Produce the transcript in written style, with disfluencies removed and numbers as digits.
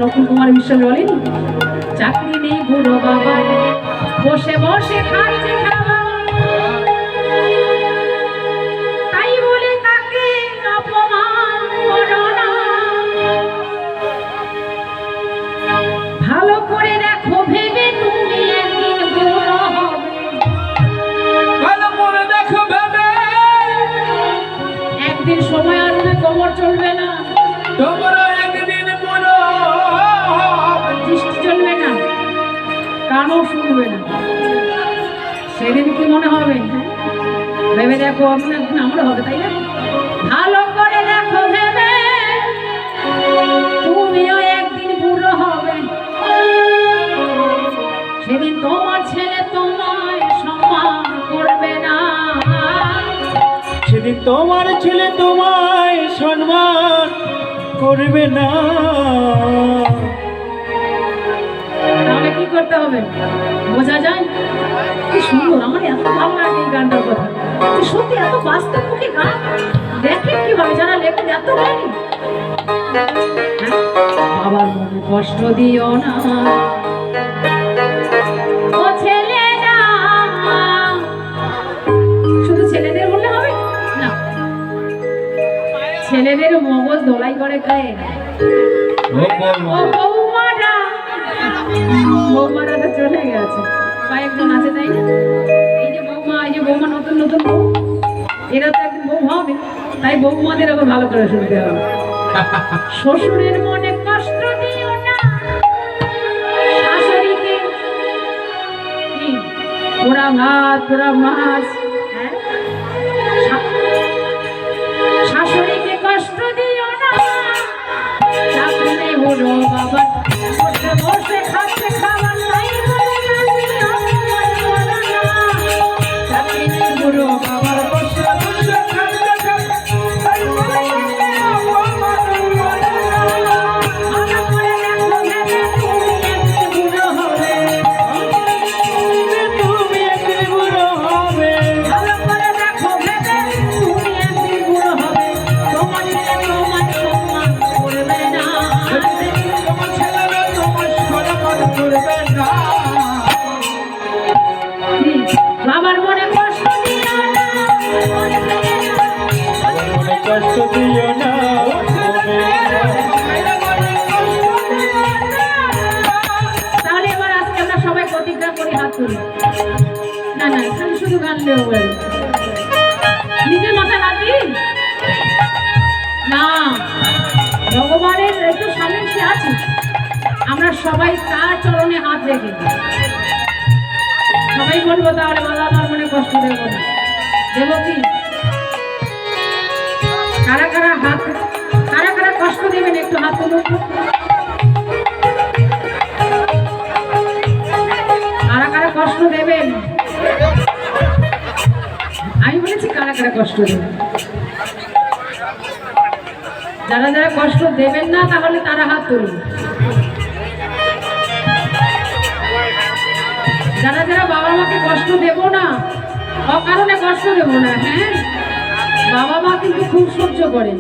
নকুল কুমার বিশ্বাস বলেন, চাকরি নেই বুড়ো বাবা, বসে বসে খাচ্ছে খাবার, তাই বলে তাকে অপমান করো না। ভালো করে দেখো ভেবে তুমি একদিন বুড়ো হবে, ভালো করে দেখো ভেবে একদিন সময় আসবে কোমর চলবে না, তোমরা একদিন বুড়ো হবে, দৃষ্টি চলবে না, কানও শুনবে না, সেদিন কি মনে হবে? ভেবে দেখো একদিন আমরা হবে, তাই না? ভালো করে দেখো ভেবে তুমিও একদিন বুড়ো হবে, সেদিন তোমার ছেলে তোমায় সম্মান করবে না, সেদিন তোমার ছেলে তোমায় সম্মান করবে না। তাহলে কি করতে হবে বোঝা যায়? কি সুন্দর, আমার এত ভালো লাগে এই গানটার কথা, সত্যি এত বাস্তবমুখী গান। দেখেন কিভাবে যারা লেখক এত জ্ঞানী। বাবার মনে কষ্ট দিও না, ও ছেলেরা, শুধু ছেলেদের বললে হবে না, ছেলেদের মগজ ধোলাই করে খায়। ও বৌমারা, বৌমারা তো চলে গেছে, কয়েকজন আছে তাই না? এই যে বৌমা নতুন নতুন বউ, এরা তো একদিন বউ হবে, তাই বৌমাদের আবার ভালো করে শুনতে হবে। শ্বশুরের মনে কষ্ট দিও না, শাশুড়িকে কি পোড়া ভাত পোড়া মাছ, হ্যাঁ? শাশুড়িকে কষ্ট দিও না, চাকরি নেই বুড়ো বাবা, বসে বসে খাচ্ছে খাবার, নাই বলে চাকরি নেই বুড়ো বাবার, বসে বসে খাচ্ছে খাবার, তাই বলে ভালো করে দেখো ভেবে তুমি একদিন বুড়ো হবে, তুমি একদিন বুড়ো হবে, ভালো করে দেখো ভেবে তুমি একদিন বুড়ো হবে, তোমার ছেলে তোমার সম্মান করবে না, তোমার ছেলেরা তোমার সম্মান করবে না। বাবার মনে কষ্ট দিও না, কষ্ট দিও না, তাহলে এবার আজকে আমরা সবাই প্রতিজ্ঞা করি, হাত তুলি। না না, খালি শুধু গান লেও বলে নিজের মাথা হাত দিই না, ভগবানের একটু সামনে সে আছে, আমরা সবাই তার চরণে হাত রেখে সবাই বলবো, তাহলে বাবা আমার মনে কষ্ট দেবো না, দেবো কি? কারা কারা কষ্ট দেবেন একটু হাত তুলুন। কারা কষ্ট দেবেন? আমি বলেছি কারা কষ্ট দেবেন। যারা কষ্ট দেবেন না তাহলে তারা হাত তুলুন। যারা বাবা মাকে কষ্ট দেব না, অকারণে কষ্ট দেব না, হ্যাঁ? বাবা মা কিন্তু খুব সহ্য করে।